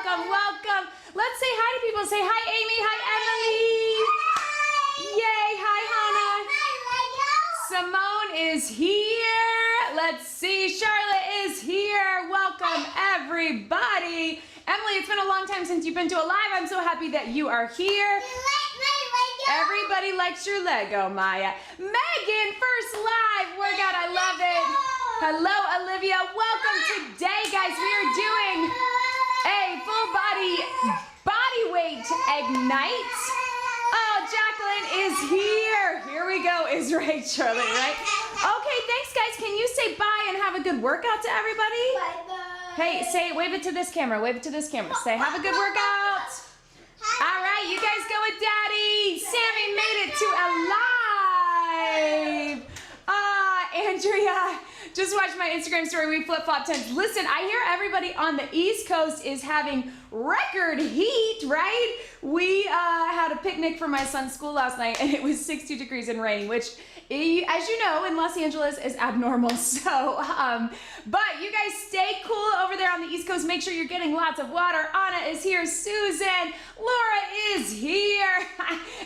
welcome, welcome. Let's say hi to people. Say hi, Amy. Hi, Emily. Yay, hi, Hannah. Simone is here. Let's see, Charlotte is here. Welcome, everybody. Emily, it's been a long time since you've been to a live. I'm so happy that you are here. Everybody likes your Lego, Maya. Megan, first live workout. I love it. Hello, Olivia. Welcome today, guys. We are doing a full body weight ignite. Oh, Jacqueline is here. Here we go. Is right, Charlotte, right? Okay, thanks, guys. Can you say bye and have a good workout to everybody? Bye-bye. Hey, wave it to this camera. Wave it to this camera. Say, have a good workout. All right, you guys go with Daddy. Sammy made it to a live. Andrea, just watch my Instagram story. We flip-flop tents. Listen, I hear everybody on the East Coast is having record heat, right? We had a picnic for my son's school last night, and it was 60 degrees and rain, which, as you know, in Los Angeles is abnormal. So, but you guys stay cool over there on the East Coast. Make sure you're getting lots of water. Anna is here. Susan. Laura is here.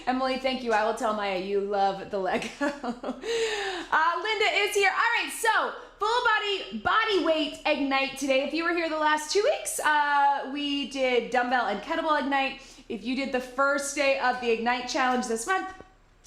Emily, thank you. I will tell Maya you love the Lego. Linda is here. All right, so full body weight ignite today. If you were here the last 2 weeks, we did dumbbell and kettlebell ignite. If you did the first day of the ignite challenge this month,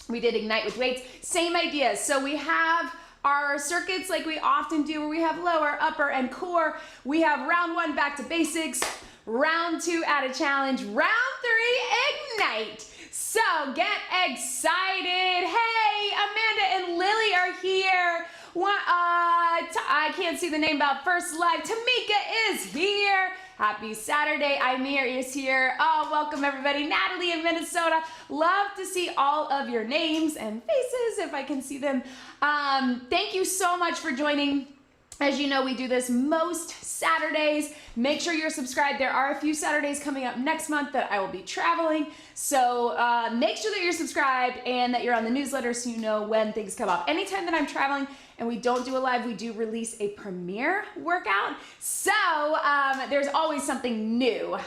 we did ignite with weights. Same idea. So we have our circuits like we often do, where we have lower, upper, and core. We have round 1 back to basics, round 2 add a challenge, round 3 ignite. So get excited. Hey, Amanda and Lily are here. I can't see the name about first live. Tamika is here. Happy Saturday. Amir is here. Oh, welcome everybody. Natalie in Minnesota. Love to see all of your names and faces if I can see them. Thank you so much for joining. As you know, we do this most Saturdays. Make sure you're subscribed. There are a few Saturdays coming up next month that I will be traveling. So make sure that you're subscribed and that you're on the newsletter so you know when things come up. Anytime that I'm traveling and we don't do a live, we do release a premiere workout. So there's always something new.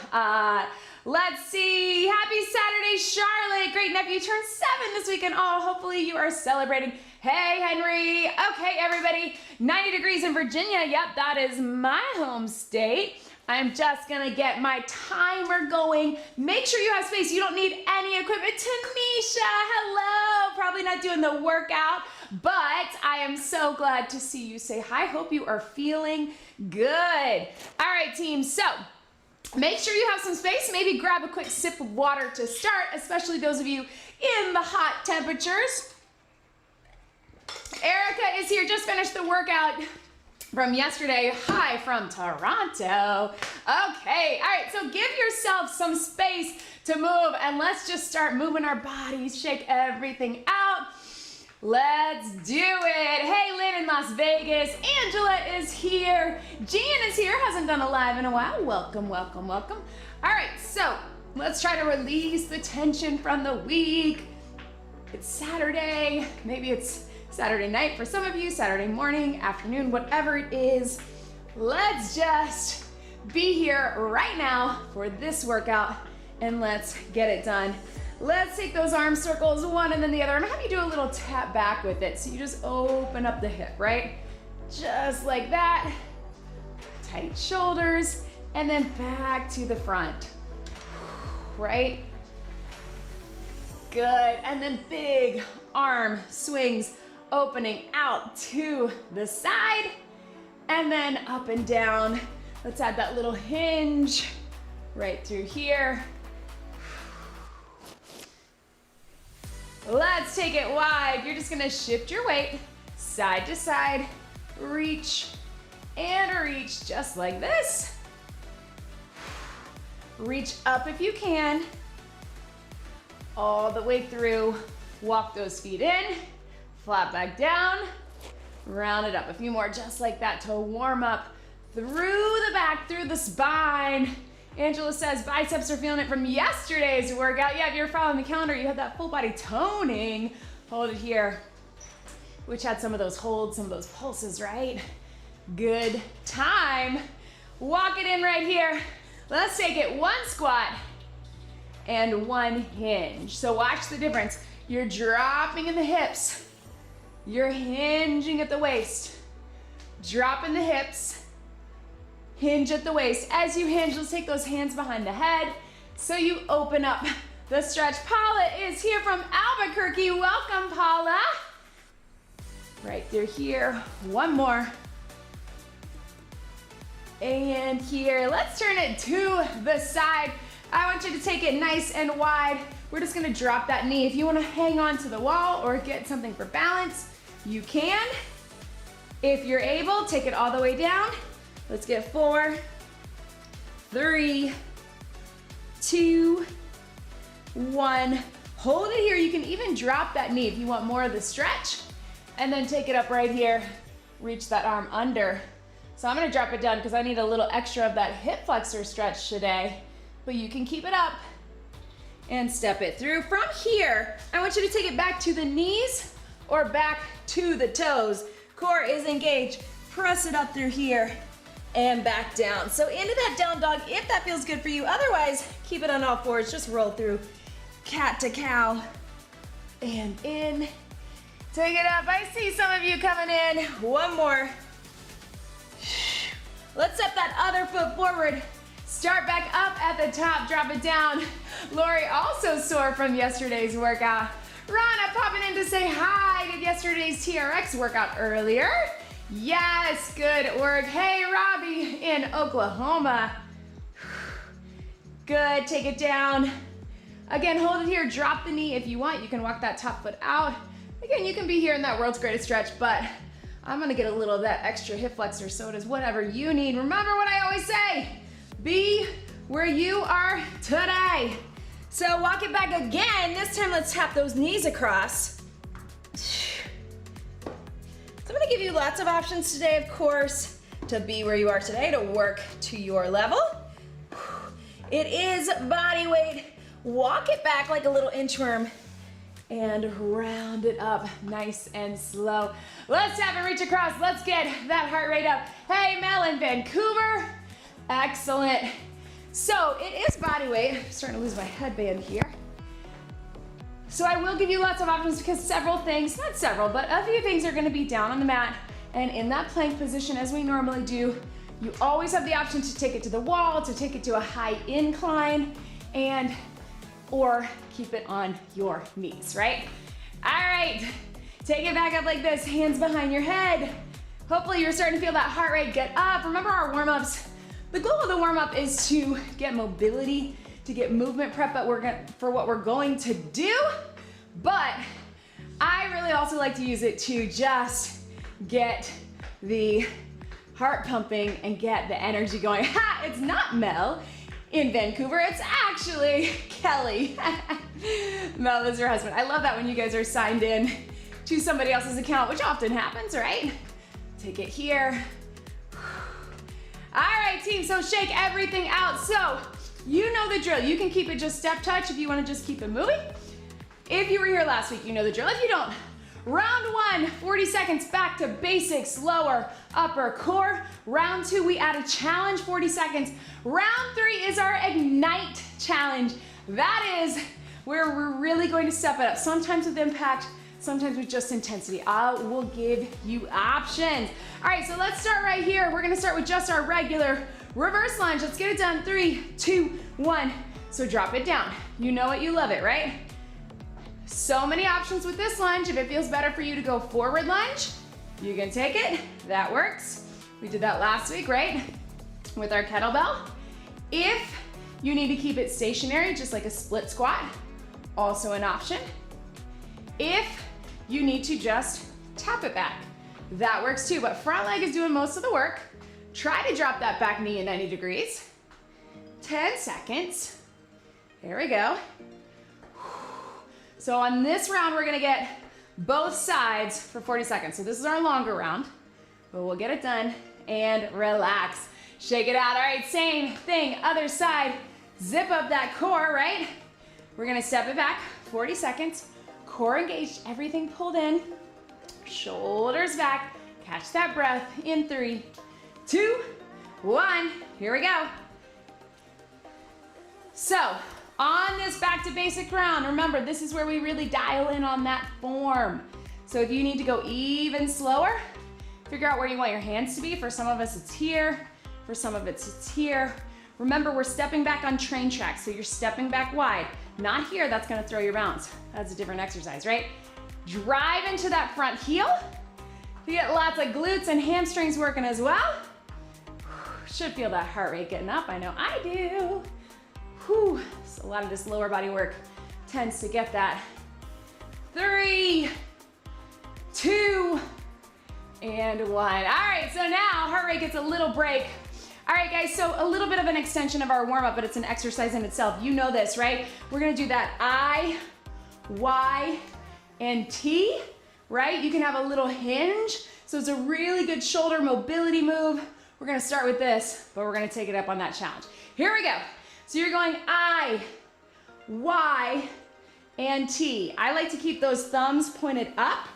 Let's see. Happy Saturday, Charlotte. Great nephew turned 7 this weekend. Oh, hopefully you are celebrating. Hey, Henry. Okay, everybody. 90 degrees in Virginia. Yep, that is my home state. I'm just going to get my timer going. Make sure you have space. You don't need any equipment. Tanisha, hello. Probably not doing the workout, but I am so glad to see you. Say hi. Hope you are feeling good. All right, team. So make sure you have some space. Maybe grab a quick sip of water to start, especially those of you in the hot temperatures. Erica is here. Just finished the workout from yesterday. Hi from Toronto. Okay. All right. So give yourself some space to move, and let's just start moving our bodies. Shake everything out. Let's do it. Hey, Lynn in Las Vegas. Angela is here. Jean is here. Hasn't done a live in a while. Welcome, welcome, welcome. All right, so let's try to release the tension from the week. It's Saturday. Maybe it's Saturday night for some of you, Saturday morning, afternoon, whatever it is. Let's just be here right now for this workout and let's get it done. Let's take those arm circles, one and then the other, and have you do a little tap back with it. So you just open up the hip, right? Just like that. Tight shoulders, and then back to the front, right? Good, and then big arm swings, opening out to the side, and then up and down. Let's add that little hinge right through here. Let's take it wide. You're just gonna shift your weight side to side, reach and reach just like this. Reach up if you can, all the way through. Walk those feet in, flat back down, round it up. A few more just like that to warm up through the back, through the spine. Angela says biceps are feeling it from yesterday's workout. Yeah, if you're following the calendar, you had that full body toning. Hold it here, which had some of those holds, some of those pulses, right? Good time. Walk it in right here. Let's take it 1 squat and 1 hinge. So watch the difference. You're dropping in the hips. You're hinging at the waist. Drop in the hips. Hinge at the waist. As you hinge, let's take those hands behind the head so you open up the stretch. Paula is here from Albuquerque. Welcome, Paula. Right through here. 1 more. And here. Let's turn it to the side. I want you to take it nice and wide. We're just gonna drop that knee. If you wanna hang on to the wall or get something for balance, you can. If you're able, take it all the way down. Let's get 4, 3, 2, 1. Hold it here. You can even drop that knee if you want more of the stretch. And then take it up right here. Reach that arm under. So I'm gonna drop it down because I need a little extra of that hip flexor stretch today. But you can keep it up and step it through. From here, I want you to take it back to the knees or back to the toes. Core is engaged. Press it up through here and back down. So into that down dog if that feels good for you. Otherwise, keep it on all fours. Just roll through cat to cow and in. Take it up. I see some of you coming in. 1 more. Let's step that other foot forward. Start back up at the top, drop it down. Lori also sore from yesterday's workout. Rana popping in to say hi. Did yesterday's TRX workout earlier? Yes, good work. Hey, Robbie in Oklahoma. Good, take it down. Again, hold it here, drop the knee if you want. You can walk that top foot out. Again, you can be here in that world's greatest stretch, but I'm gonna get a little of that extra hip flexor, so it is whatever you need. Remember what I always say, be where you are today. So walk it back again. This time let's tap those knees across. So I'm gonna give you lots of options today, of course, to be where you are today, to work to your level. It is body weight. Walk it back like a little inchworm and round it up nice and slow. Let's tap and reach across. Let's get that heart rate up. Hey, Mel in Vancouver. Excellent. So it is body weight. I'm starting to lose my headband here. So I will give you lots of options because several things, not several, but a few things are gonna be down on the mat and in that plank position as we normally do. You always have the option to take it to the wall, to take it to a high incline, and or keep it on your knees, right? All right, take it back up like this, hands behind your head. Hopefully you're starting to feel that heart rate get up. Remember our warm-ups. The goal of the warm-up is to get mobility, to get movement prep for what we're going to do, but I really also like to use it to just get the heart pumping and get the energy going. Ha, it's not Mel in Vancouver, it's actually Kelly. Mel is her husband. I love that when you guys are signed in to somebody else's account, which often happens, right? Take it here. All right, team, so shake everything out. So you know the drill. You can keep it just step touch if you want to just keep it moving. If you were here last week, you know the drill. If you don't, round 1, 40 seconds back to basics, lower, upper, core. Round 2, we add a challenge, 40 seconds. Round 3 is our ignite challenge. That is where we're really going to step it up. Sometimes with impact, sometimes with just intensity. I will give you options. All right, so let's start right here. We're gonna start with just our regular reverse lunge. Let's get it done. 3, 2, 1. So drop it down. You know it, you love it, right? So many options with this lunge. If it feels better for you to go forward lunge, you can take it. That works. We did that last week, right? With our kettlebell. If you need to keep it stationary, just like a split squat, also an option. If you need to just tap it back, that works too, but front leg is doing most of the work. Try to drop that back knee at 90 degrees. 10 seconds. Here we go. So on this round, we're gonna get both sides for 40 seconds. So this is our longer round, but we'll get it done and relax. Shake it out. All right, same thing, other side. Zip up that core, right? We're gonna step it back, 40 seconds. Core engaged, everything pulled in. Shoulders back, catch that breath in 3, 2, 1. Here we go. So on this back to basic round, remember this is where we really dial in on that form. So if you need to go even slower, figure out where you want your hands to be. For some of us it's here, for some of us it's here. Remember, we're stepping back on train tracks, so you're stepping back wide. Not here, that's gonna throw your balance. That's a different exercise, right? Drive into that front heel. You get lots of glutes and hamstrings working as well. Should feel that heart rate getting up, I know I do. Whew. So a lot of this lower body work tends to get that. 3, 2, and 1. All right, so now heart rate gets a little break. All right, guys, so a little bit of an extension of our warm-up, but it's an exercise in itself. You know this, right? We're gonna do that I, Y, and T, right? You can have a little hinge, so it's a really good shoulder mobility move. We're gonna start with this, but we're gonna take it up on that challenge. Here we go. So you're going I, Y, and T. I like to keep those thumbs pointed up,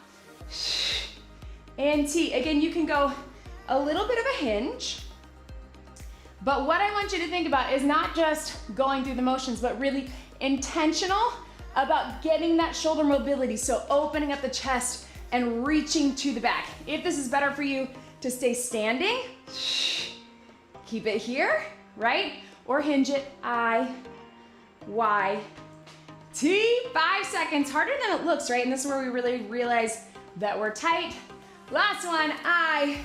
and T. Again, you can go a little bit of a hinge, but what I want you to think about is not just going through the motions, but really intentional about getting that shoulder mobility. So opening up the chest and reaching to the back. If this is better for you to stay standing, keep it here, right? Or hinge it, I, Y, T. 5 seconds, harder than it looks, right? And this is where we really realize that we're tight. Last one, I,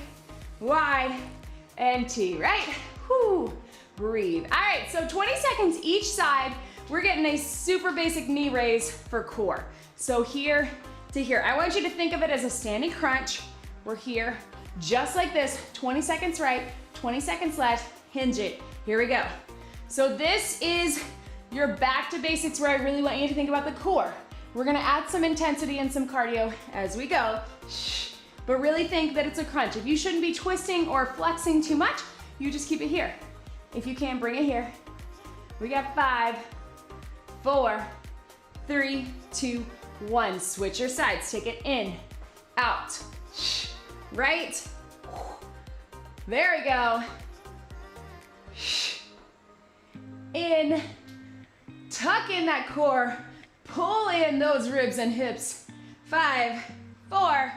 Y, and T, right? Whew, breathe. All right, so 20 seconds each side. We're getting a super basic knee raise for core. So here to here. I want you to think of it as a standing crunch. We're here, just like this, 20 seconds right, 20 seconds left, hinge it. Here we go. So this is your back to basics where I really want you to think about the core. We're gonna add some intensity and some cardio as we go, but really think that it's a crunch. If you shouldn't be twisting or flexing too much, you just keep it here. If you can, bring it here. We got 5, 4, 3, 2, 1. Switch your sides. Take it in, out, right. There we go. In, tuck in that core, pull in those ribs and hips. 5, 4,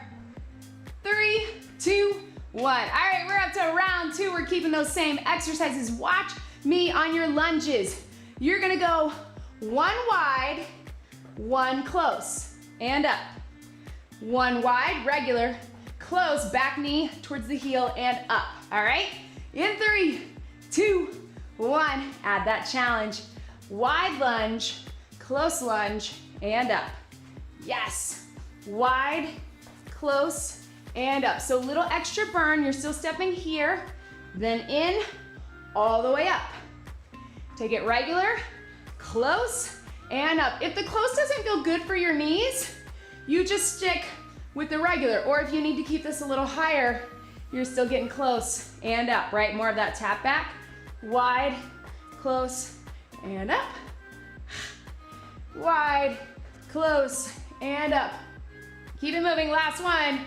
3, 2, 1. All right, we're up to round 2. We're keeping those same exercises. Watch me on your lunges. You're gonna go 1 wide, 1 close, and up. 1 wide, regular, close, back knee towards the heel and up. All right, in 3, 2, 1. Add that challenge. Wide lunge, close lunge, and up. Yes, wide, close, and up. So a little extra burn. You're still stepping here, then in, all the way up. Take it regular, close, and up. If the close doesn't feel good for your knees, you just stick with the regular. Or if you need to keep this a little higher, you're still getting close and up, right? More of that tap back. Wide, close, and up. Wide, close, and up. Keep it moving, last one.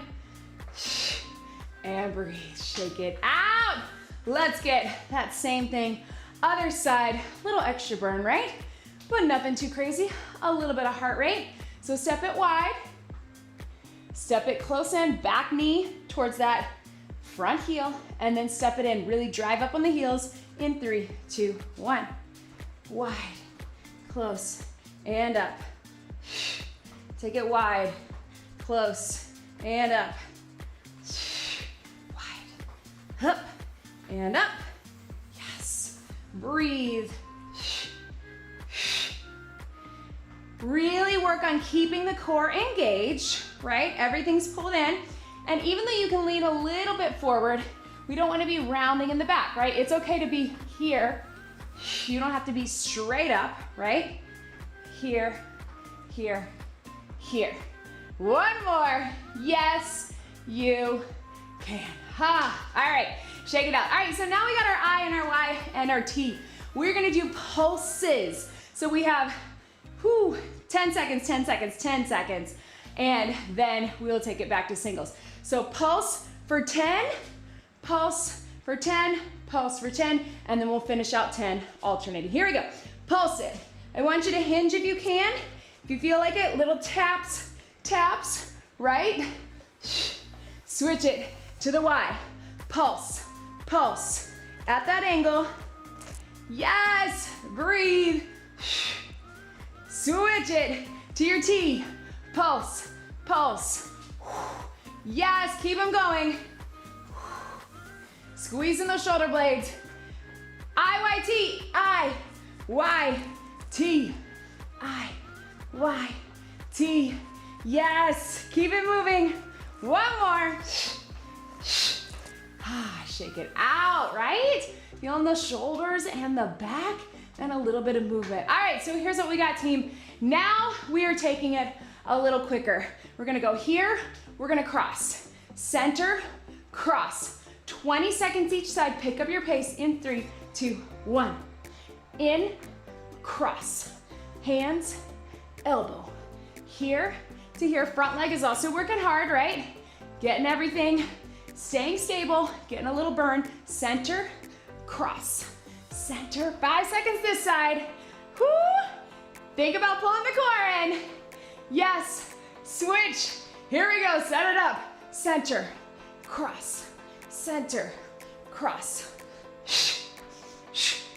And breathe, shake it out. Let's get that same thing, other side. Little extra burn, right? But nothing too crazy, a little bit of heart rate. So step it wide, step it close in, back knee towards that front heel, and then step it in. Really drive up on the heels in 3, 2, 1. Wide, close, and up. Take it wide, close, and up. Wide, up, and up. Yes, breathe. Really work on keeping the core engaged, right? Everything's pulled in. And even though you can lean a little bit forward, we don't want to be rounding in the back, right? It's okay to be here. You don't have to be straight up, right? Here, here, here. One more. Yes, you can. Ha. All right, shake it out. All right, so now we got our I and our Y and our T. We're gonna do pulses. So we have 10 seconds, 10 seconds, 10 seconds, and then we'll take it back to singles. So pulse for 10, pulse for 10, pulse for 10, and then we'll finish out 10 alternating. Here we go. Pulse it. I want you to hinge if you can. If you feel like it, little taps, taps, right? Switch it to the Y. Pulse, pulse. At that angle. Yes, breathe. Switch it to your T. Pulse, pulse. Yes, keep them going. Squeezing those shoulder blades. I-Y-T, I-Y-T, I-Y-T. Yes, keep it moving. One more. Shake it out, right? Feeling the shoulders and the back and a little bit of movement. All right, so here's what we got, team. Now we are taking it a little quicker. We're gonna go here, we're gonna cross. Center, cross. 20 seconds each side, pick up your pace in 3, 2, 1. In, cross. Hands, elbow. Here to here, front leg is also working hard, right? Getting everything, staying stable, getting a little burn. Center, cross. Center, 5 seconds this side. Whoo! Think about pulling the core in. Yes, switch. Here we go, set it up. Center, cross. Center, cross.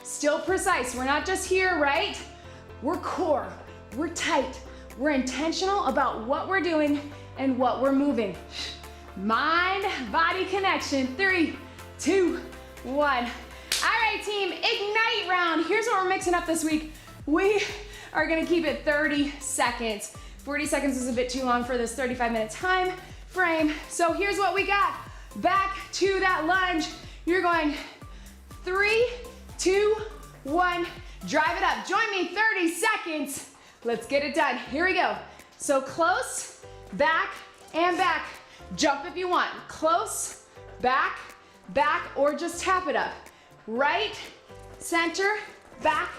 Still precise, we're not just here, right? We're core, we're tight. We're intentional about what we're doing and what we're moving. Mind-body connection. 3, 2, 1. All right, team, ignite round. Here's what we're mixing up this week. We are gonna keep it 30 seconds. 40 seconds is a bit too long for this 35-minute time frame. So here's what we got. Back to that lunge. You're going 3, 2, 1. Drive it up. Join me, 30 seconds. Let's get it done. Here we go. So close, back, and back. Jump if you want. Close, back, back, or just tap it up. Right, center, back,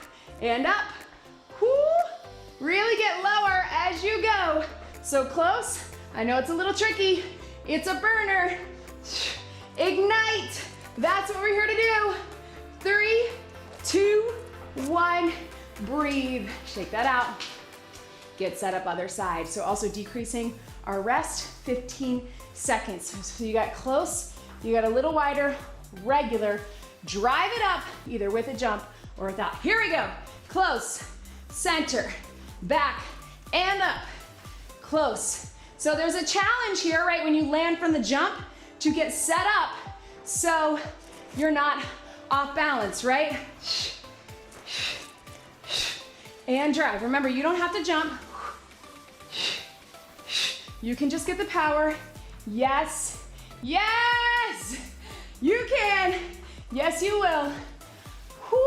and up. Whoo! Really get lower as you go. So close. I know it's a little tricky. It's a burner. Ignite. That's what we're here to do. 3, 2, 1. Breathe. Shake that out. Get set up other side. So also decreasing our rest, 15 seconds. So you got close, you got a little wider, regular. Drive it up, either with a jump or without. Here we go. Close, center, back, and up. Close. So there's a challenge here, right, when you land from the jump to get set up so you're not off balance, right? And drive. Remember, you don't have to jump. You can just get the power. Yes, yes, you can. Yes, you will. Whoo.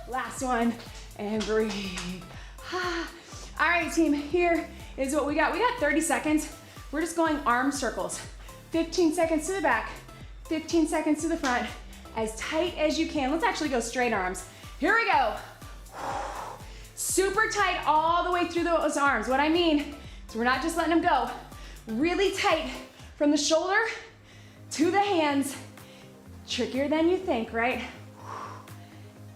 Last one, and breathe. All right, team, here is what we got. We got 30 seconds. We're just going arm circles. 15 seconds to the back, 15 seconds to the front, as tight as you can. Let's actually go straight arms. Here we go. Super tight all the way through those arms. What I mean is we're not just letting them go. Really tight from the shoulder to the hands. Trickier than you think, right?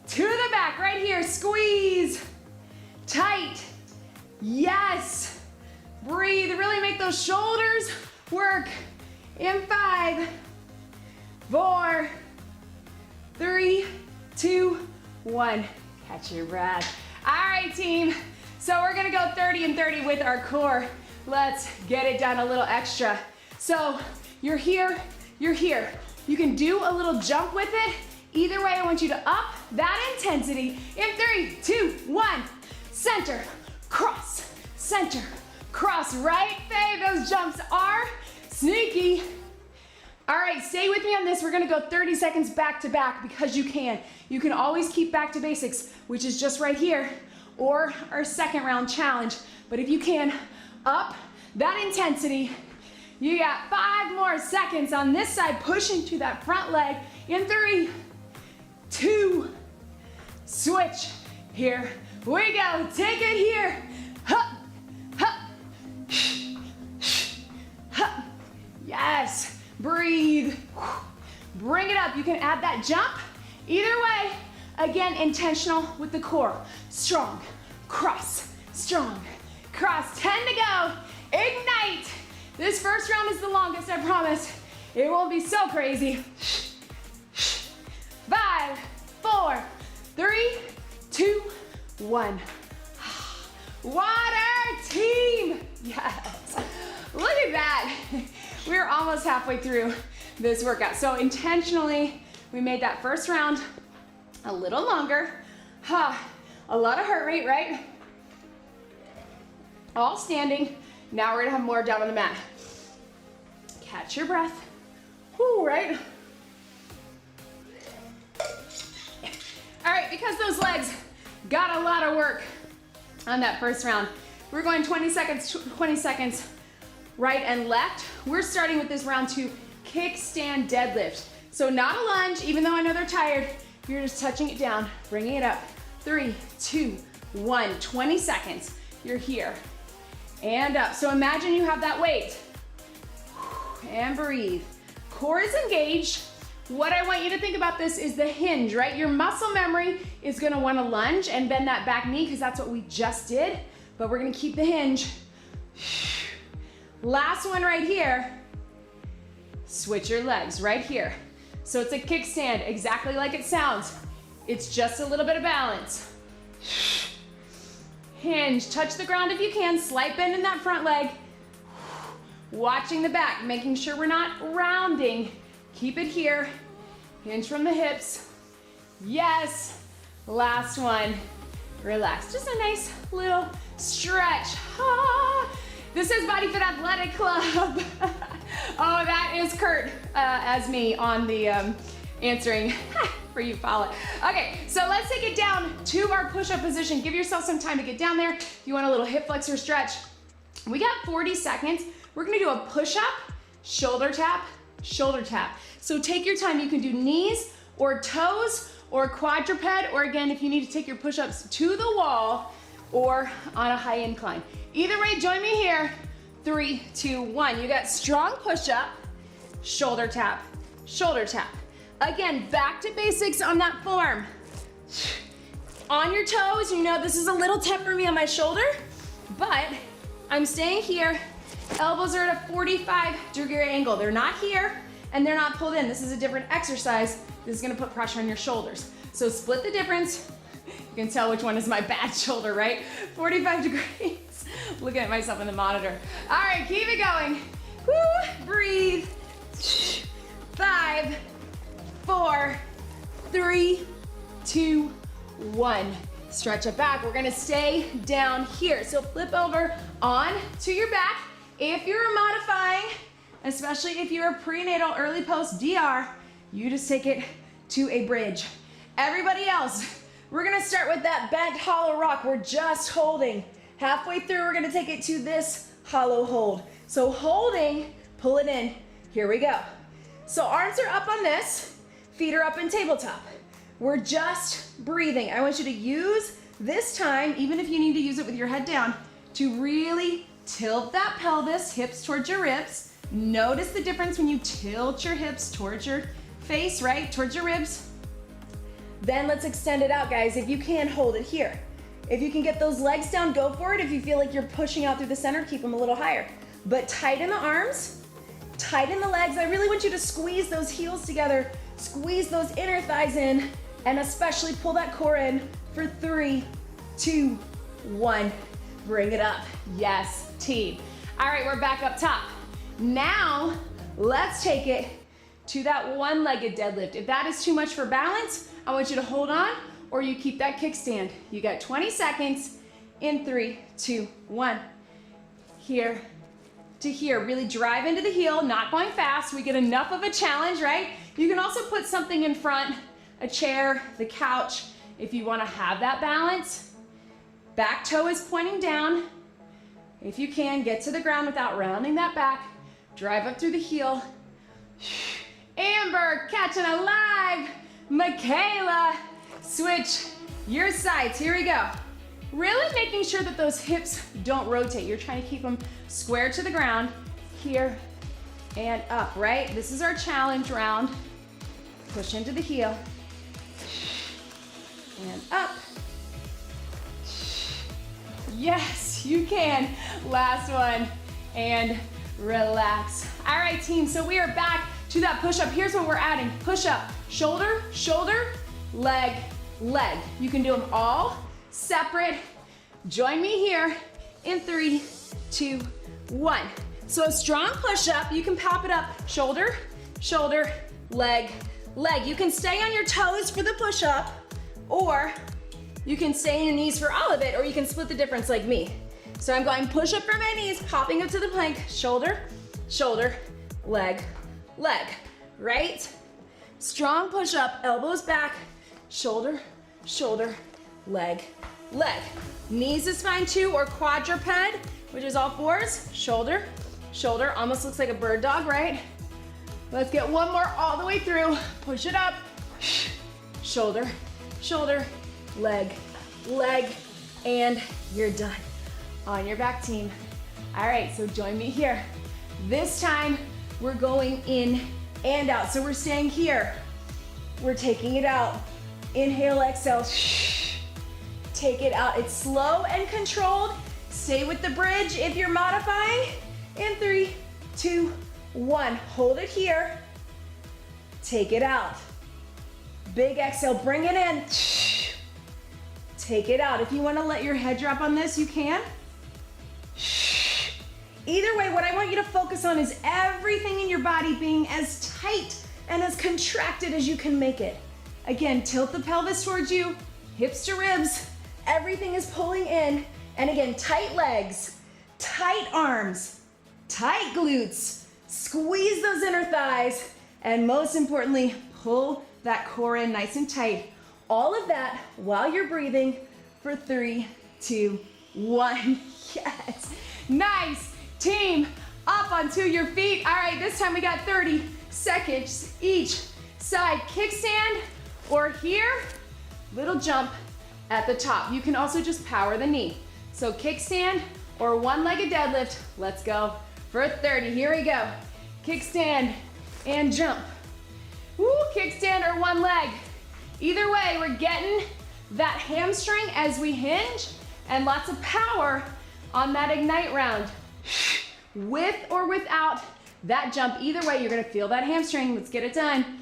To the back, right here, squeeze. Tight, yes. Breathe, really make those shoulders work. In 5, 4, 3, 2, 1. Catch your breath. All right, team. So we're gonna go 30 and 30 with our core. Let's get it done a little extra. So you're here, you're here. You can do a little jump with it. Either way, I want you to up that intensity in 3, 2, 1. Center, cross, center, cross. Right, Faye? Those jumps are sneaky. All right, stay with me on this. We're gonna go 30 seconds back to back because you can. You can always keep back to basics, which is just right here, or our second round challenge. But if you can, up that intensity. You got 5 more seconds on this side, pushing to that front leg in 3, 2, switch. Here we go, take it here. Hup, hup, hup. Yes, breathe. Bring it up, you can add that jump. Either way, Again, intentional with the core. Strong, cross, strong, cross. 10 to go. Ignite. This first round is the longest, I promise. It won't be so crazy. 5, 4, 3, 2, 1. Water team. Yes. Look at that. We're almost halfway through this workout. So intentionally, we made that first round a little longer. A lot of heart rate, right? All standing. Now we're gonna have more down on the mat. Catch your breath. Whoo, right? All right, because those legs got a lot of work on that first round, we're going 20 seconds right and left. We're starting with this round 2 kickstand deadlift. So not a lunge, even though I know they're tired. You're just touching it down, bringing it up. 3, 2, 1, 20 seconds. You're here and up. So imagine you have that weight and breathe. Core is engaged. What I want you to think about this is the hinge, right? Your muscle memory is gonna wanna lunge and bend that back knee because that's what we just did, but we're gonna keep the hinge. Last one right here. Switch your legs right here. So it's a kickstand, exactly like it sounds. It's just a little bit of balance. Hinge, touch the ground if you can, slight bend in that front leg. Watching the back, making sure we're not rounding. Keep it here. Hinge from the hips. Yes. Last one. Relax. Just a nice little stretch. This is BodyFit Athletic Club. Oh, that is Kurt as me on the answering for you, follow. Okay, so let's take it down to our push-up position. Give yourself some time to get down there. If you want a little hip flexor stretch, we got 40 seconds. We're gonna do a push-up, shoulder tap, shoulder tap. So take your time. You can do knees or toes or quadruped, or again, if you need to take your push-ups to the wall or on a high incline. Either way, join me here. 3, 2, 1. You got strong push-up, shoulder tap, shoulder tap. Again, back to basics on that form. On your toes, you know this is a little tough for me on my shoulder, but I'm staying here. Elbows are at a 45-degree angle. They're not here and they're not pulled in. This is a different exercise. This is gonna put pressure on your shoulders. So split the difference. You can tell which one is my bad shoulder, right? 45 degrees. Looking at myself in the monitor. All right, keep it going. Woo, breathe. 5, 4, 3, 2, 1. Stretch it back. We're gonna stay down here. So flip over on to your back. If you're modifying, especially if you're a prenatal early post DR, you just take it to a bridge. Everybody else, we're gonna start with that bent hollow rock. We're just holding. Halfway through, we're gonna take it to this hollow hold. So holding, pull it in. Here we go. So arms are up on this, feet are up in tabletop. We're just breathing. I want you to use this time, even if you need to use it with your head down, to really tilt that pelvis, hips towards your ribs. Notice the difference when you tilt your hips towards your face, right? Towards your ribs. Then let's extend it out, guys. If you can, hold it here. If you can get those legs down, go for it. If you feel like you're pushing out through the center, keep them a little higher. But tighten the arms, tighten the legs. I really want you to squeeze those heels together, squeeze those inner thighs in, and especially pull that core in for 3, 2, 1. Bring it up. Yes, team. All right, we're back up top. Now, let's take it to that one-legged deadlift. If that is too much for balance, I want you to hold on or you keep that kickstand. You got 20 seconds in 3, 2, 1. Here to here. Really drive into the heel, not going fast. We get enough of a challenge, right? You can also put something in front, a chair, the couch, if you want to have that balance. Back toe is pointing down. If you can, get to the ground without rounding that back. Drive up through the heel. Amber, catching alive. Michaela, switch your sides. Here we go. Really making sure that those hips don't rotate. You're trying to keep them square to the ground. Here and up, right? This is our challenge round. Push into the heel. and up. Yes, you can. Last one, and relax. All right, team, so we are back to that push-up. Here's what we're adding. Push-up, shoulder, shoulder, leg, leg. You can do them all separate. Join me here in 3, 2, 1. So a strong push-up, you can pop it up. Shoulder, shoulder, leg, leg. You can stay on your toes for the push-up, or you can stay on your knees for all of it, or you can split the difference like me. So I'm going push-up for my knees, popping up to the plank, shoulder, shoulder, leg, leg, right? Strong push-up, elbows back, shoulder, shoulder, leg, leg. Knees is fine too, or quadruped, which is all fours, shoulder, shoulder, almost looks like a bird dog, right? Let's get one more all the way through. Push it up, shoulder, shoulder, leg, leg, and you're done. On your back, team. All right, so join me here. This time, we're going in and out. So we're staying here. We're taking it out. Inhale, exhale. Take it out. It's slow and controlled. Stay with the bridge if you're modifying. In 3, 2, 1. Hold it here. Take it out. Big exhale, bring it in. Take it out. If you want to let your head drop on this, you can. Either way, what I want you to focus on is everything in your body being as tight and as contracted as you can make it. Again, tilt the pelvis towards you, hips to ribs. Everything is pulling in. And again, tight legs, tight arms, tight glutes. Squeeze those inner thighs. And most importantly, pull that core in nice and tight. All of that while you're breathing for 3, 2, 1. Yes. Nice. Team, up onto your feet. All right, this time we got 30 seconds each side. Kickstand, or here, little jump at the top. You can also just power the knee. So kickstand or one-legged deadlift. Let's go for 30. Here we go. Kickstand and jump. Woo, kickstand or one leg. Either way, we're getting that hamstring as we hinge, and lots of power on that ignite round. With or without that jump, either way, you're gonna feel that hamstring. Let's get it done.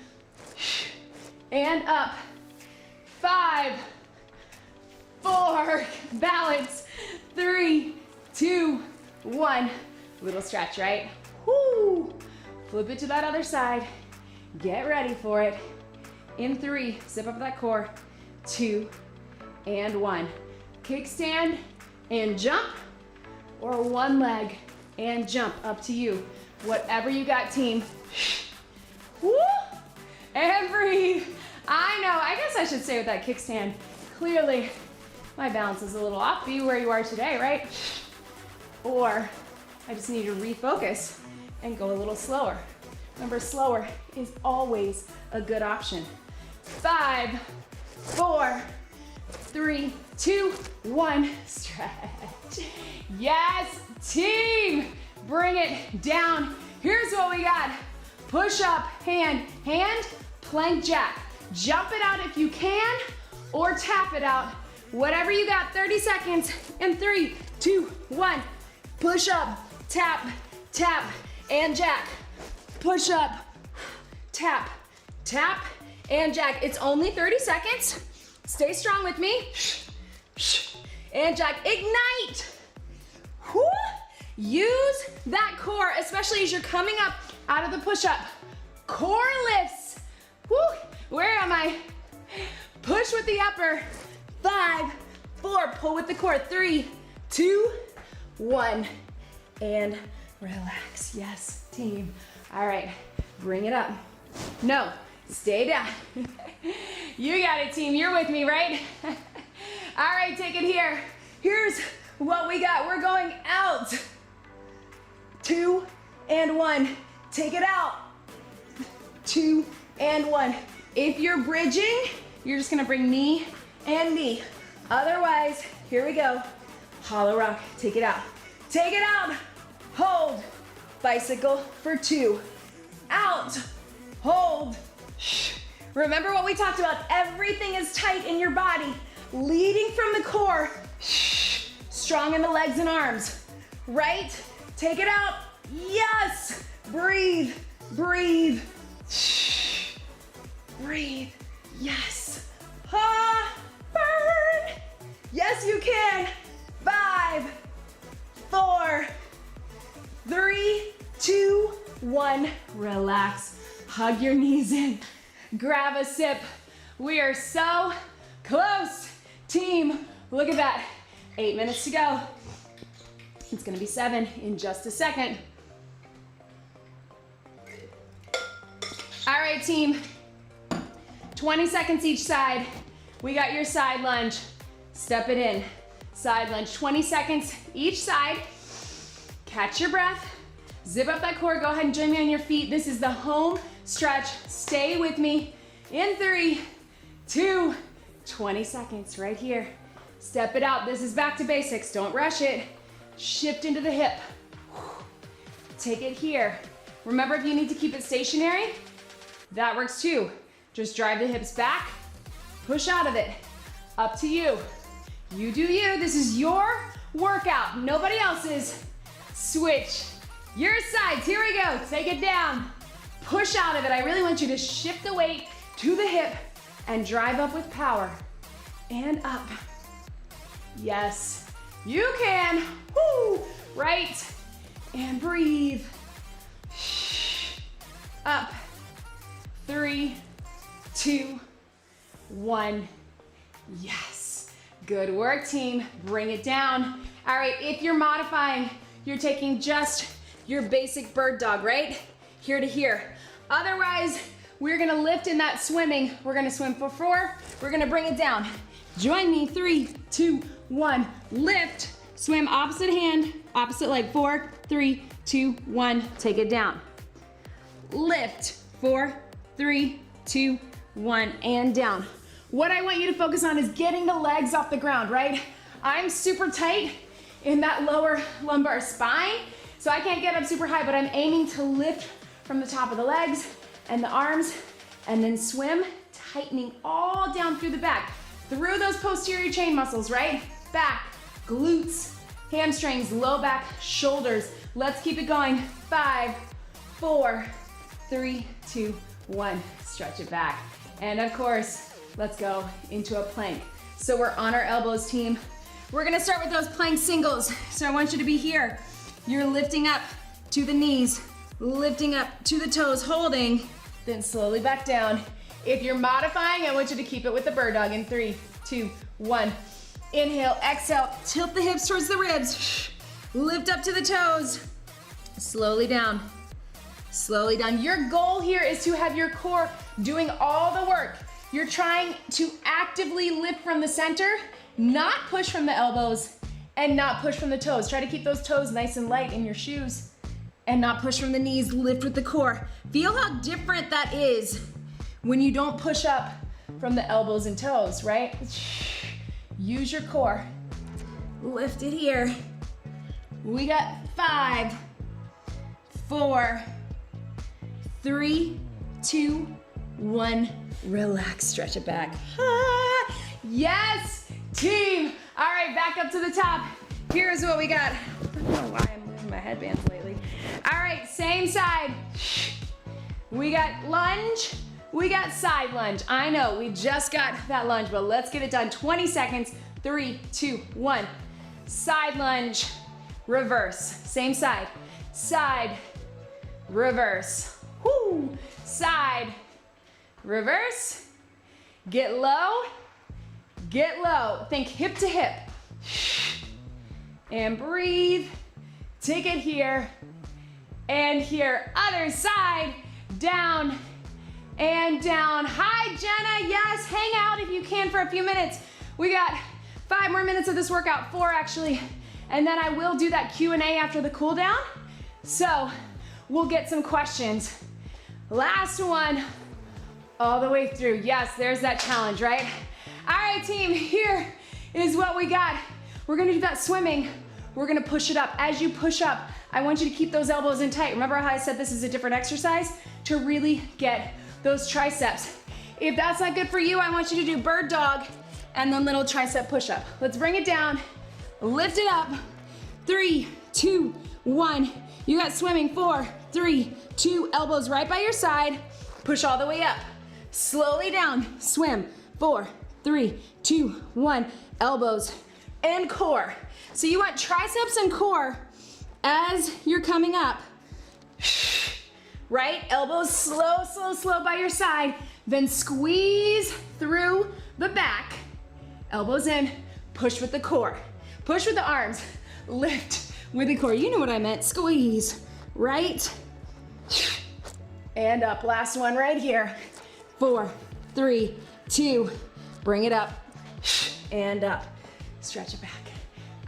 And up. 5, 4, balance. 3, 2, 1. Little stretch, right? Woo! Flip it to that other side. Get ready for it. In 3, zip up that core. 2, and 1. Kickstand and jump, or one leg and jump, up to you. Whatever you got, team. Woo! And breathe. I know, I guess I should say with that kickstand, clearly my balance is a little off. Be where you are today, right? Or I just need to refocus and go a little slower. Remember, slower is always a good option. 5, 4, 3, 2, 1, stretch. Yes, team, bring it down. Here's what we got. Push up, hand, hand, plank jack. Jump it out if you can, or tap it out. Whatever you got, 30 seconds. In 3, 2, 1. Push up, tap, tap, and jack. Push up, tap, tap, and jack. It's only 30 seconds. Stay strong with me. And jack, ignite. Woo. Use that core, especially as you're coming up out of the push-up. Core lifts. Woo. Where am I? Push with the upper. 5, 4, pull with the core. 3, 2, 1, and relax. Yes, team. All right, bring it up. No, stay down. You got it, team. You're with me, right? All right, take it here. Here's what we got. We're going out. 2 and 1. Take it out. 2 and 1. If you're bridging, you're just gonna bring knee and knee. Otherwise, here we go. Hollow rock, take it out. Take it out, hold. Bicycle for 2. Out, hold. Remember what we talked about, everything is tight in your body, leading from the core, strong in the legs and arms, right? Take it out, yes, breathe, breathe, breathe, yes, burn, yes you can, 5, 4, 3, 2, 1, relax, hug your knees in, grab a sip. We are so close, team. Look at that, 8 minutes to go. It's gonna be 7 in just a second. All right, team, 20 seconds each side. We got your side lunge. Step it in, side lunge, 20 seconds each side. Catch your breath, zip up that core, go ahead and join me on your feet. This is the home stretch, stay with me. In 3, 2, 20 seconds right here. Step it out, this is back to basics, don't rush it. Shift into the hip. Take it here. Remember, if you need to keep it stationary, that works too. Just drive the hips back, push out of it. Up to you. You do you, this is your workout, nobody else's. Switch your sides, here we go, take it down. Push out of it, I really want you to shift the weight to the hip and drive up with power. And up. Yes, you can. Woo. Right, and breathe. Up. 3, 2, 1. Yes. Good work, team. Bring it down. All right, if you're modifying, you're taking just your basic bird dog, right? Here to here. Otherwise, we're gonna lift in that swimming. We're gonna swim for 4. We're gonna bring it down. Join me, 3, 2, 1. Lift, swim opposite hand, opposite leg. 4, 3, 2, 1. Take it down. Lift, 4, 3, 2, 1, and down. What I want you to focus on is getting the legs off the ground, right? I'm super tight in that lower lumbar spine, so I can't get up super high, but I'm aiming to lift from the top of the legs and the arms, and then swim, tightening all down through the back, through those posterior chain muscles, right? Back, glutes, hamstrings, low back, shoulders. Let's keep it going. 5, 4, 3, 2, 1. Stretch it back. And of course, let's go into a plank. So we're on our elbows, team. We're gonna start with those plank singles. So I want you to be here. You're lifting up to the knees, lifting up to the toes, holding, then slowly back down. If you're modifying, I want you to keep it with the bird dog in 3, 2, 1. Inhale, exhale, tilt the hips towards the ribs. Lift up to the toes. Slowly down. Slowly down. Your goal here is to have your core doing all the work. You're trying to actively lift from the center, not push from the elbows, and not push from the toes. Try to keep those toes nice and light in your shoes, and not push from the knees. Lift with the core. Feel how different that is when you don't push up from the elbows and toes, right? Use your core. Lift it here. We got 5, 4, 3, 2, 1. Relax, stretch it back. Ah, yes, team. All right, back up to the top. Here's what we got. I don't know why I'm moving my headbands lately. All right, same side. We got lunge, we got side lunge. I know, we just got that lunge, but let's get it done. 20 seconds, 3, 2, 1. Side lunge, reverse, same side. Side, reverse. Whoo, side, reverse, get low, get low. Think hip to hip. And breathe, take it here, and here. Other side, down, and down. Hi, Jenna, yes, hang out if you can for a few minutes. We got 5 more minutes of this workout, 4 actually, and then I will do that Q&A after the cool down. So we'll get some questions. Last one, all the way through. Yes, there's that challenge, right? All right, team, here is what we got. We're gonna do that swimming. We're gonna push it up. As you push up, I want you to keep those elbows in tight. Remember how I said this is a different exercise? To really get those triceps. If that's not good for you, I want you to do bird dog and then little tricep push-up. Let's bring it down, lift it up. 3, 2, 1. You got swimming. 4, 3, 2, elbows right by your side. Push all the way up. Slowly down, swim. 4, 3, 2, 1. Elbows and core. So you want triceps and core as you're coming up. Right? Elbows slow, slow, slow by your side. Then squeeze through the back. Elbows in, push with the core. Push with the arms, lift with the core. You know what I meant, squeeze, right? And up, last one right here. 4, 3, 2, bring it up, and up. Stretch it back.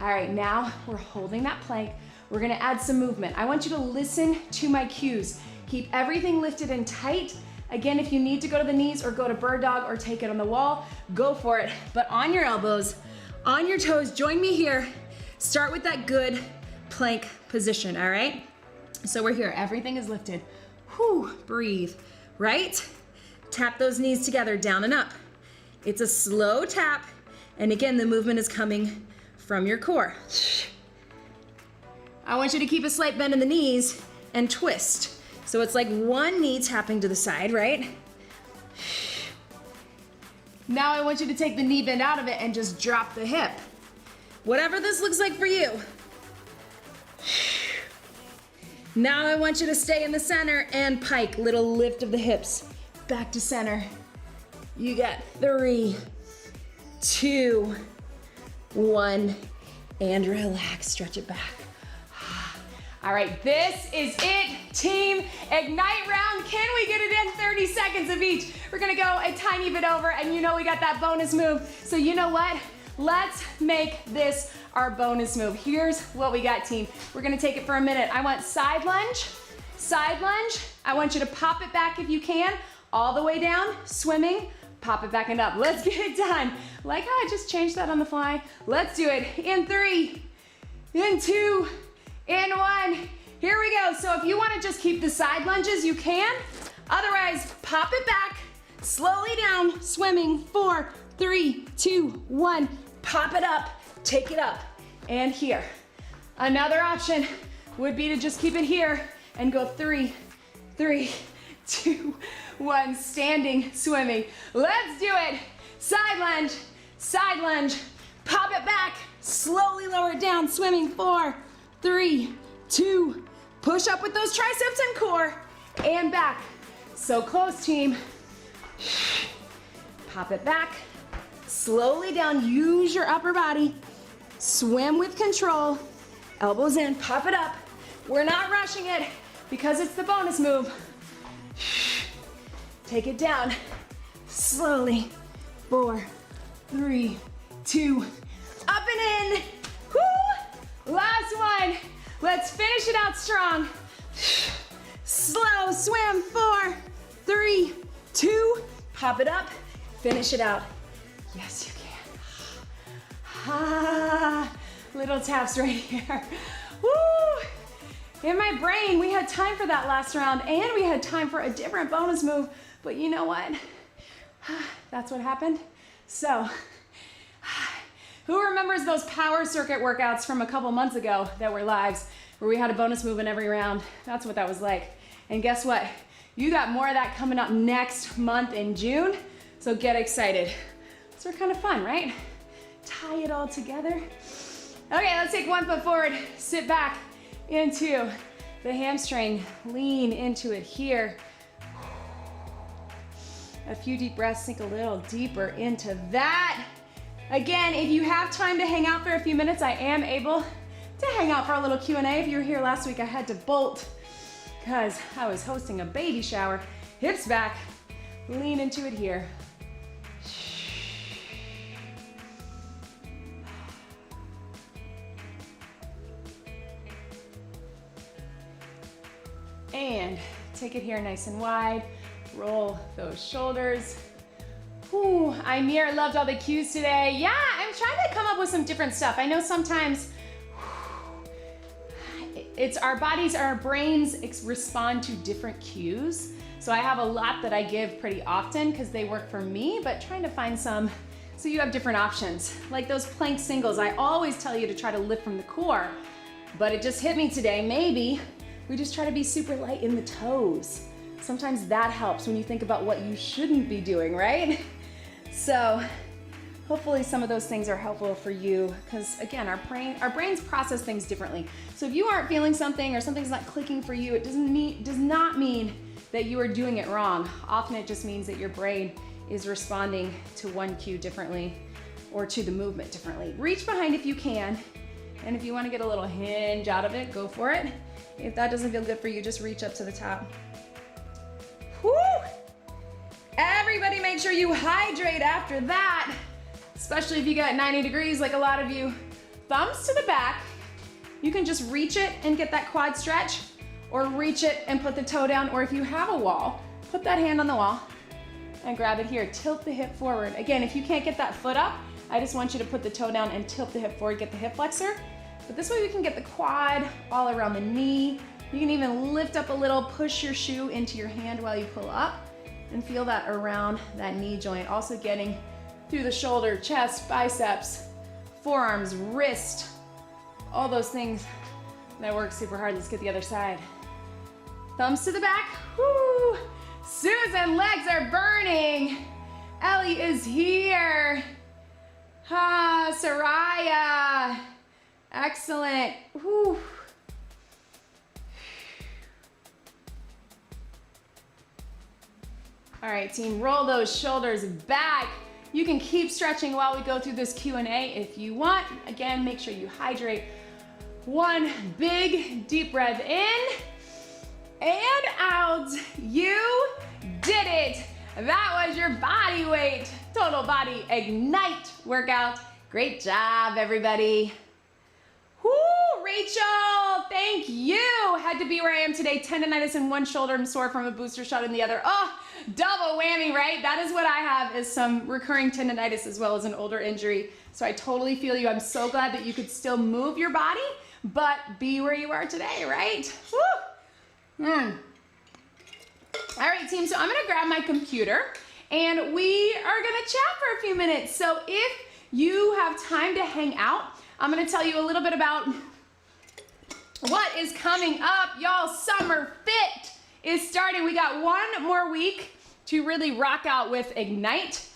All right, now we're holding that plank. We're gonna add some movement. I want you to listen to my cues. Keep everything lifted and tight. Again, if you need to go to the knees or go to bird dog or take it on the wall, go for it. But on your elbows, on your toes, join me here. Start with that good plank position, all right? So we're here, everything is lifted. Whew, breathe, right? Tap those knees together, down and up. It's a slow tap, and again, the movement is coming from your core. I want you to keep a slight bend in the knees and twist. So it's like one knee tapping to the side, right? Now I want you to take the knee bend out of it and just drop the hip. Whatever this looks like for you. Now I want you to stay in the center and pike, little lift of the hips. Back to center. You got 3, 2, 1, and relax, stretch it back. All right, this is it, team. Ignite round. Can we get it in 30 seconds of each? We're gonna go a tiny bit over, and you know we got that bonus move. So you know what? Let's make this our bonus move. Here's what we got, team. We're gonna take it for a minute. I want side lunge, side lunge. I want you to pop it back if you can, all the way down, swimming, pop it back and up. Let's get it done. Like how I just changed that on the fly. Let's do it in 3, in 2, in 1. Here we go. So if you want to just keep the side lunges, you can. Otherwise, pop it back, slowly down, swimming. 4, 3, 2, 1. Pop it up, take it up, and here. Another option would be to just keep it here and go 3, 3, 2, 1. Standing, swimming. Let's do it. Side lunge, pop it back, slowly lower it down, swimming. 4, 3, 2, push up with those triceps and core, and back. So close, team. Pop it back, slowly down, use your upper body, swim with control, elbows in, pop it up. We're not rushing it because it's the bonus move. Take it down, slowly. 4, 3, 2, up and in. Woo! Last one. Let's finish it out strong. Slow swim. 4, 3, 2, pop it up, finish it out. Yes, you can. Ah, little taps right here. Woo! In my brain, we had time for that last round and we had time for a different bonus move, but you know what? That's what happened. So, who remembers those power circuit workouts from a couple months ago that were lives, where we had a bonus move in every round? That's what that was like. And guess what? You got more of that coming up next month in June, so get excited. Those are kind of fun, right? Tie it all together. Okay, let's take one foot forward, sit back into the hamstring, lean into it here. A few deep breaths, sink a little deeper into that. Again, if you have time to hang out for a few minutes, I am able to hang out for a little Q&A. If you were here last week, I had to bolt because I was hosting a baby shower. Hips back, lean into it here. And take it here nice and wide. Roll those shoulders. Ooh, Amir loved all the cues today. Yeah, I'm trying to come up with some different stuff. I know sometimes it's our bodies, our brains respond to different cues. So I have a lot that I give pretty often because they work for me, but trying to find some so you have different options. Like those plank singles, I always tell you to try to lift from the core, but it just hit me today. Maybe we just try to be super light in the toes. Sometimes that helps when you think about what you shouldn't be doing, right? So hopefully some of those things are helpful for you because again, our brains process things differently. So if you aren't feeling something or something's not clicking for you, it does not mean that you are doing it wrong. Often it just means that your brain is responding to one cue differently or to the movement differently. Reach behind if you can, and if you want to get a little hinge out of it, go for it. If that doesn't feel good for you, just reach up to the top. Woo! Everybody make sure you hydrate after that, especially if you got 90 degrees like a lot of you. Thumbs to the back. You can just reach it and get that quad stretch, or reach it and put the toe down, or if you have a wall, put that hand on the wall and grab it here. Tilt the hip forward. Again, if you can't get that foot up, I just want you to put the toe down and tilt the hip forward, get the hip flexor. But this way we can get the quad all around the knee. You can even lift up a little, push your shoe into your hand while you pull up and feel that around that knee joint. Also getting through the shoulder, chest, biceps, forearms, wrist, all those things that work super hard. Let's get the other side. Thumbs to the back. Woo! Susan, legs are burning. Ellie is here. Soraya. Excellent. Woo. All right, team, roll those shoulders back. You can keep stretching while we go through this Q&A if you want. Again, make sure you hydrate. One big deep breath in and out. You did it. That was your body weight total body ignite workout. Great job, everybody. Woo, Rachel, thank you. Had to be where I am today. Tendonitis in one shoulder and sore from a booster shot in the other. Oh, double whammy, right? That is what I have, is some recurring tendonitis as well as an older injury. So I totally feel you. I'm so glad that you could still move your body, but be where you are today, right? Woo. All right, team, so I'm gonna grab my computer and we are gonna chat for a few minutes. So if you have time to hang out, I'm gonna tell you a little bit about what is coming up. Y'all, Summer Fit is starting. We got one more week to really rock out with Ignite,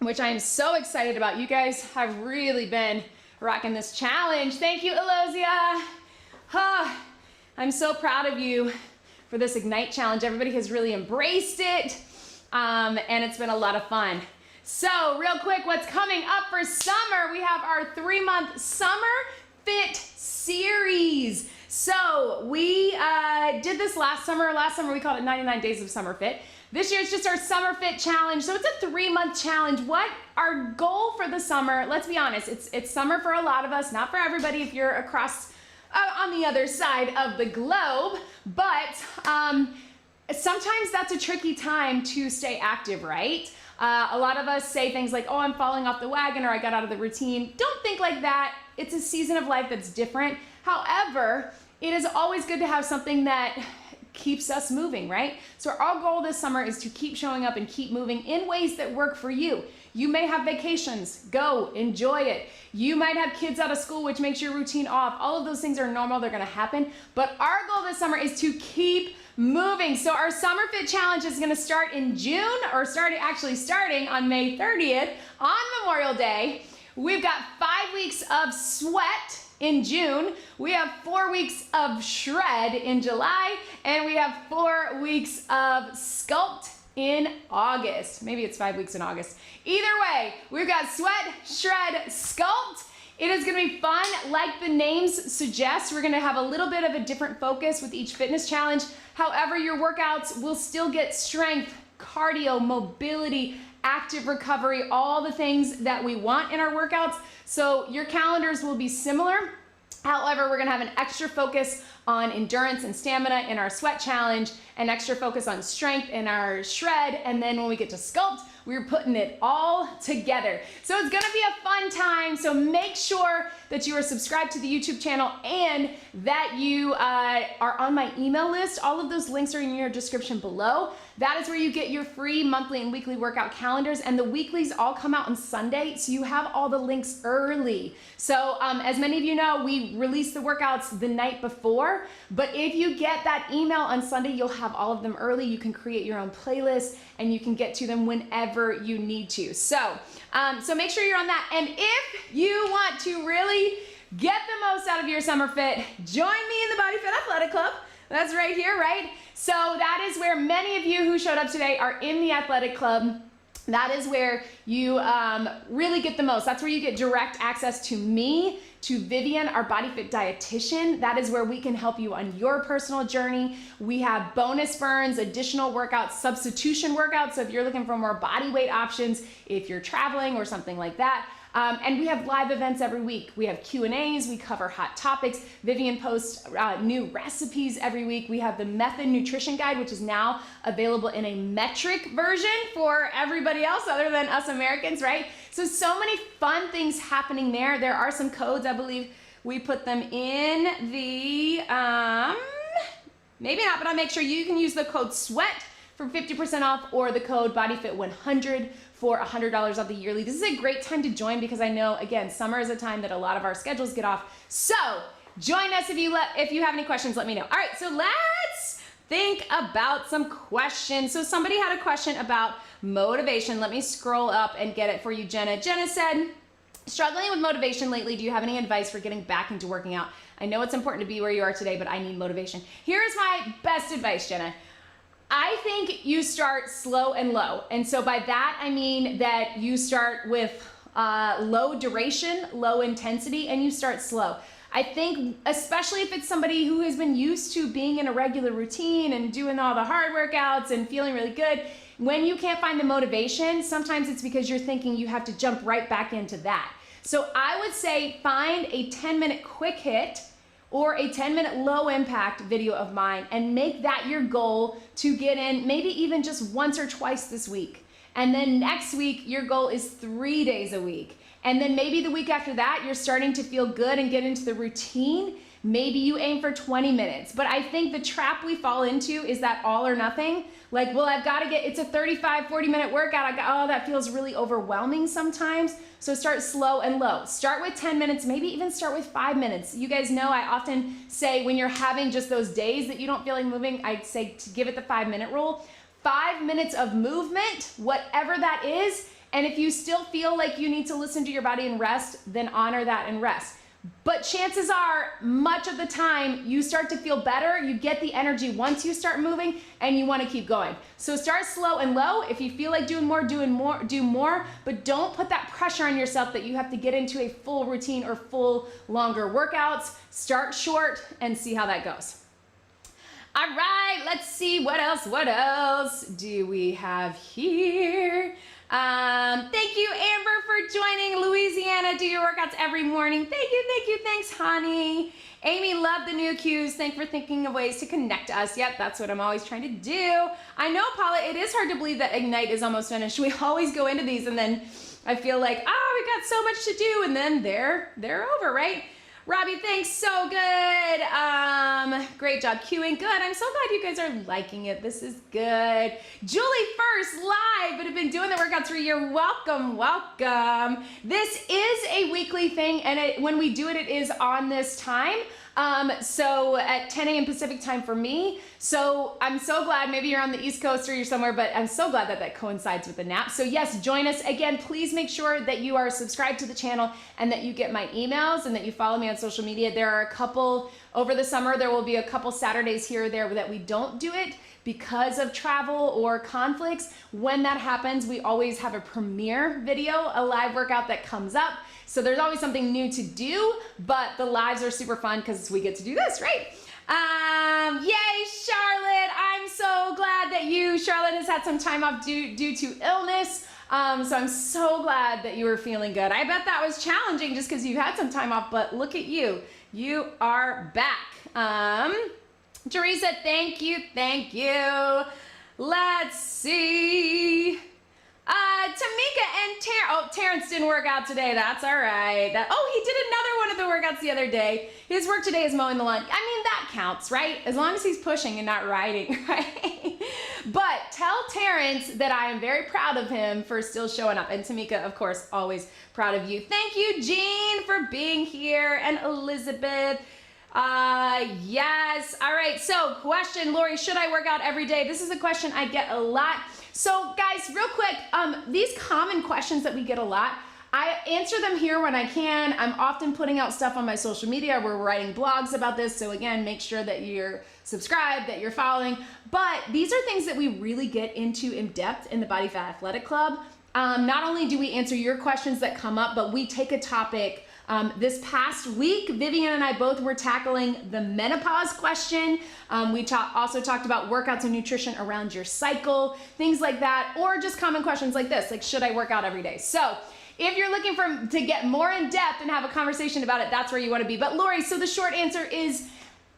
which I am so excited about. You guys have really been rocking this challenge. Thank you, Elosia. I'm so proud of you for this Ignite challenge. Everybody has really embraced it, and it's been a lot of fun. So real quick, what's coming up for summer? We have our 3-month Summer Fit series. So we did this last summer. Last summer we called it 99 Days of Summer Fit. This year it's just our Summer Fit challenge. So it's a 3-month challenge. What our goal for the summer, let's be honest, it's summer for a lot of us, not for everybody if you're across on the other side of the globe, but sometimes that's a tricky time to stay active, right? A lot of us say things like, oh, I'm falling off the wagon, or I got out of the routine. Don't think like that. It's a season of life that's different. However, it is always good to have something that keeps us moving, right? So our goal this summer is to keep showing up and keep moving in ways that work for you. You may have vacations, go, enjoy it. You might have kids out of school, which makes your routine off. All of those things are normal, they're gonna happen. But our goal this summer is to keep moving. So our Summer Fit Challenge is gonna start in June, or starting on May 30th on Memorial Day. We've got 5 weeks of sweat in June. We have 4 weeks of shred in July, and we have 4 weeks of sculpt in August. Maybe it's 5 weeks in August. Either way, we've got sweat, shred, sculpt. It is gonna be fun. Like the names suggest, we're gonna have a little bit of a different focus with each fitness challenge. However, your workouts will still get strength, cardio, mobility, active recovery, all the things that we want in our workouts. So your calendars will be similar. However, we're gonna have an extra focus on endurance and stamina in our sweat challenge, and extra focus on strength in our shred. And then when we get to sculpt, we're putting it all together. So it's gonna be a fun time. So make sure that you are subscribed to the YouTube channel and that you are on my email list. All of those links are in your description below. That is where you get your free monthly and weekly workout calendars, and the weeklies all come out on Sunday, so you have all the links early. So as many of you know, we release the workouts the night before, but if you get that email on Sunday, you'll have all of them early. You can create your own playlist and you can get to them whenever you need to. So, so make sure you're on that. And if you want to really get the most out of your summer fit, join me in the BodyFit Athletic Club. That's right here, right? So that is where many of you who showed up today are in the athletic club. That is where you really get the most. That's where you get direct access to me, to Vivian, our BodyFit dietitian. That is where we can help you on your personal journey. We have bonus burns, additional workouts, substitution workouts. So if you're looking for more body weight options, if you're traveling or something like that. And we have live events every week. We have Q&As, we cover hot topics. Vivian posts new recipes every week. We have the Method Nutrition Guide, which is now available in a metric version for everybody else other than us Americans, right? So many fun things happening there. There are some codes, I believe we put them in the, maybe not, but I'll make sure you can use the code SWEAT for 50% off, or the code BodyFit100 for $100 off the yearly. This is a great time to join because I know, again, summer is a time that a lot of our schedules get off. So join us if you have any questions, let me know. All right, so let's think about some questions. So somebody had a question about motivation. Let me scroll up and get it for you, Jenna. Jenna said, struggling with motivation lately. Do you have any advice for getting back into working out? I know it's important to be where you are today, but I need motivation. Here's my best advice, Jenna. I think you start slow and low. And so by that, I mean that you start with low duration, low intensity, and you start slow. I think, especially if it's somebody who has been used to being in a regular routine and doing all the hard workouts and feeling really good, when you can't find the motivation, sometimes it's because you're thinking you have to jump right back into that. So I would say find a 10-minute quick hit or a 10-minute low impact video of mine and make that your goal to get in maybe even just once or twice this week. And then next week, your goal is 3 days a week. And then maybe the week after that, you're starting to feel good and get into the routine. Maybe you aim for 20 minutes. But I think the trap we fall into is that all or nothing. Like, well, I've got to it's a 35, 40-minute workout. Oh, that feels really overwhelming sometimes. So start slow and low. Start with 10 minutes, maybe even start with 5 minutes. You guys know I often say when you're having just those days that you don't feel like moving, I'd say to give it the 5-minute rule. 5 minutes of movement, whatever that is. And if you still feel like you need to listen to your body and rest, then honor that and rest. But chances are, much of the time, you start to feel better, you get the energy once you start moving, and you want to keep going. So start slow and low. If you feel like doing more, do more, but don't put that pressure on yourself that you have to get into a full routine or full longer workouts. Start short and see how that goes. All right, let's see what else do we have here? Thank you, Amber, for joining. Louisiana, do your workouts every morning. Thank you, thanks, honey. Amy, love the new cues. Thanks for thinking of ways to connect us. Yep, that's what I'm always trying to do. I know, Paula, it is hard to believe that Ignite is almost finished. We always go into these and then I feel like, we got so much to do, and then they're over, right? Robbie, thanks, so good. Great job queuing. Good, I'm so glad you guys are liking it. This is good. Julie first live, but have been doing the workouts for a year. Welcome, welcome. This is a weekly thing, and when we do it, it is on this time. So at 10 a.m. Pacific time for me. So I'm so glad, maybe you're on the East Coast or you're somewhere, but I'm so glad that that coincides with the nap. So yes, join us. Again, please make sure that you are subscribed to the channel and that you get my emails and that you follow me on social media. There are a couple, over the summer, there will be a couple Saturdays here or there that we don't do it because of travel or conflicts. When that happens, we always have a premiere video, a live workout that comes up. So there's always something new to do, but the lives are super fun because we get to do this, right? Yay, Charlotte. I'm so glad that Charlotte has had some time off due to illness. So I'm so glad that you were feeling good. I bet that was challenging just because you had some time off, but look at you. You are back. Teresa, thank you, thank you. Let's see. Tamika and Terrence didn't work out today. That's all right. He did another one of the workouts the other day. His work today is mowing the lawn. I mean, that counts, right? As long as he's pushing and not riding, right? But tell Terrence that I am very proud of him for still showing up. And Tamika, of course, always proud of you. Thank you, Jean, for being here. And Elizabeth. Yes. All right. So question, Lori, should I work out every day? This is a question I get a lot. So guys, real quick, these common questions that we get a lot, I answer them here when I can. I'm often putting out stuff on my social media. We're writing blogs about this. So again, make sure that you're subscribed, that you're following. But these are things that we really get into in depth in the Body Fat Athletic Club. Not only do we answer your questions that come up, but we take a topic. This past week, Vivian and I both were tackling the menopause question. We also talked about workouts and nutrition around your cycle, things like that, or just common questions like this, like should I work out every day? So if you're looking to get more in depth and have a conversation about it, that's where you want to be. But Lori, so the short answer is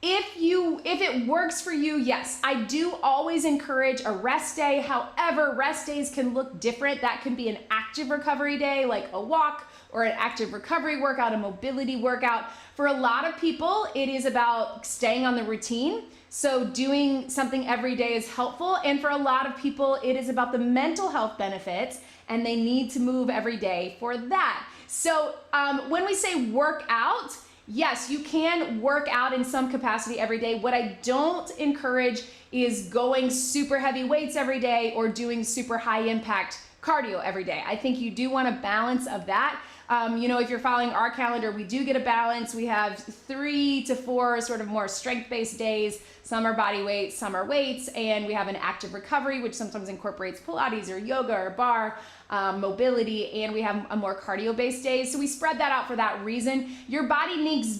if it works for you, yes, I do always encourage a rest day. However, rest days can look different. That can be an active recovery day, like a walk, or an active recovery workout, a mobility workout. For a lot of people, it is about staying on the routine. So doing something every day is helpful. And for a lot of people, it is about the mental health benefits and they need to move every day for that. So when we say work out, yes, you can work out in some capacity every day. What I don't encourage is going super heavy weights every day or doing super high impact cardio every day. I think you do want a balance of that. If you're following our calendar, we do get a balance. We have 3 to 4 sort of more strength-based days. Some are body weight, some are weights, and we have an active recovery, which sometimes incorporates Pilates or yoga or bar, mobility, and we have a more cardio-based days. So we spread that out for that reason. Your body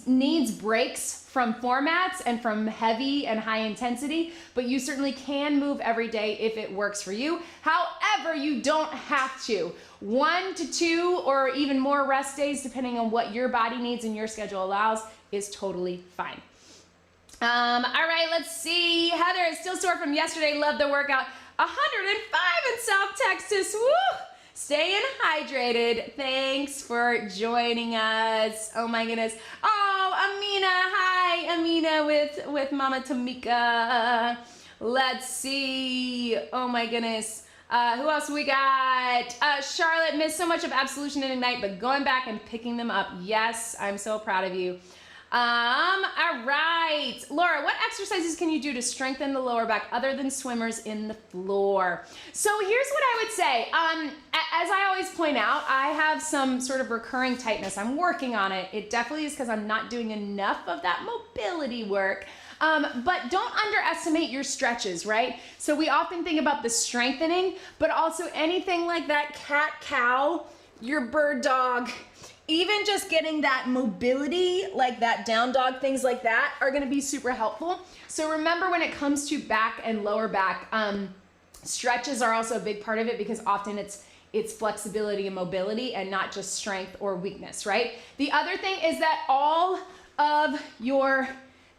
needs breaks from formats and from heavy and high intensity, but you certainly can move every day if it works for you. However, you don't have to. 1 to 2 or even more rest days, depending on what your body needs and your schedule allows, is totally fine. All right, let's see. Heather is still sore from yesterday. Love the workout. 105 in South Texas. Woo! Staying hydrated. Thanks for joining us. Oh my goodness. Oh, Amina. Hi, Amina with Mama Tamika. Let's see. Oh my goodness. Who else we got? Charlotte, missed so much of Absolution and Ignite, but going back and picking them up. Yes, I'm so proud of you. All right. Laura, what exercises can you do to strengthen the lower back other than swimmers in the floor? So here's what I would say. As I always point out, I have some sort of recurring tightness. I'm working on it. It definitely is because I'm not doing enough of that mobility work. But don't underestimate your stretches, right? So we often think about the strengthening, but also anything like that cat-cow, your bird dog, even just getting that mobility, like that down dog, things like that are gonna be super helpful. So remember when it comes to back and lower back, stretches are also a big part of it because often it's flexibility and mobility and not just strength or weakness, right? The other thing is that all of your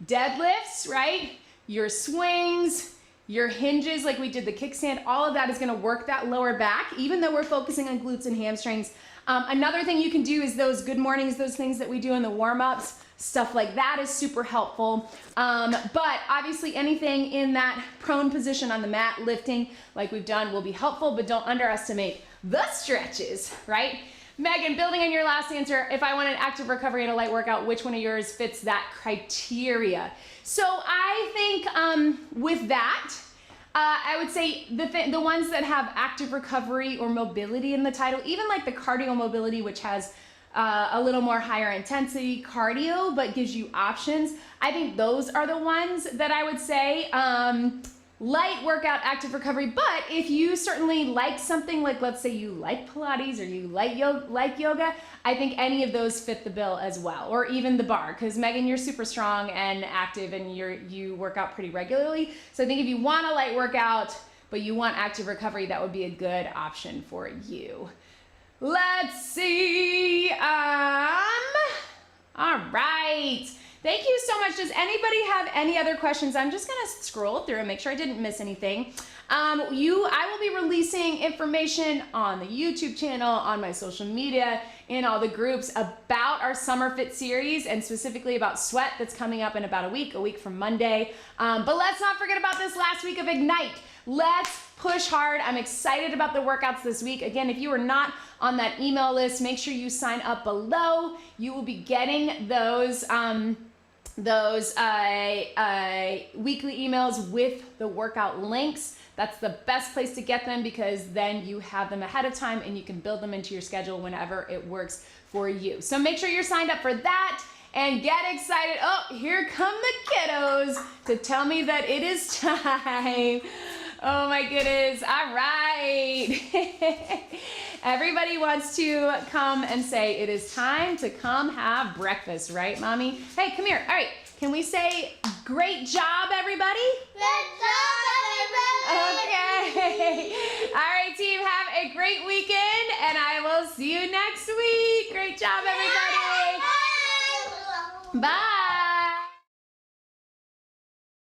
deadlifts, right? Your swings, your hinges, like we did the kickstand, all of that is gonna work that lower back, even though we're focusing on glutes and hamstrings. Another thing you can do is those good mornings, those things that we do in the warm-ups, stuff like that is super helpful. But obviously anything in that prone position on the mat, lifting like we've done will be helpful, but don't underestimate the stretches, right? Megan, building on your last answer, if I want an active recovery and a light workout, which one of yours fits that criteria? So I think with that, I would say the ones that have active recovery or mobility in the title, even like the cardio mobility, which has a little more higher intensity cardio, but gives you options. I think those are the ones that I would say light workout, active recovery. But if you certainly like something like, let's say you like Pilates or you like yoga, I think any of those fit the bill as well, or even the bar, because Megan, you're super strong and active and you work out pretty regularly. So I think if you want a light workout, but you want active recovery, that would be a good option for you. Let's see. All right. Thank you so much. Does anybody have any other questions? I'm just gonna scroll through and make sure I didn't miss anything. I will be releasing information on the YouTube channel, on my social media, in all the groups about our Summer Fit series and specifically about sweat that's coming up in about a week from Monday. But let's not forget about this last week of Ignite. Let's push hard. I'm excited about the workouts this week. Again, if you are not on that email list, make sure you sign up below. You will be getting those weekly emails with the workout links. That's the best place to get them because then you have them ahead of time and you can build them into your schedule whenever it works for you. So make sure you're signed up for that and get excited. Oh, here come the kiddos to tell me that it is time. Oh my goodness, all right. Everybody wants to come and say it is time to come have breakfast, right, Mommy? Hey, come here. All right, can we say great job, everybody? Good job, everybody. Okay. All right, team, have a great weekend, and I will see you next week. Great job, everybody. Bye. Bye.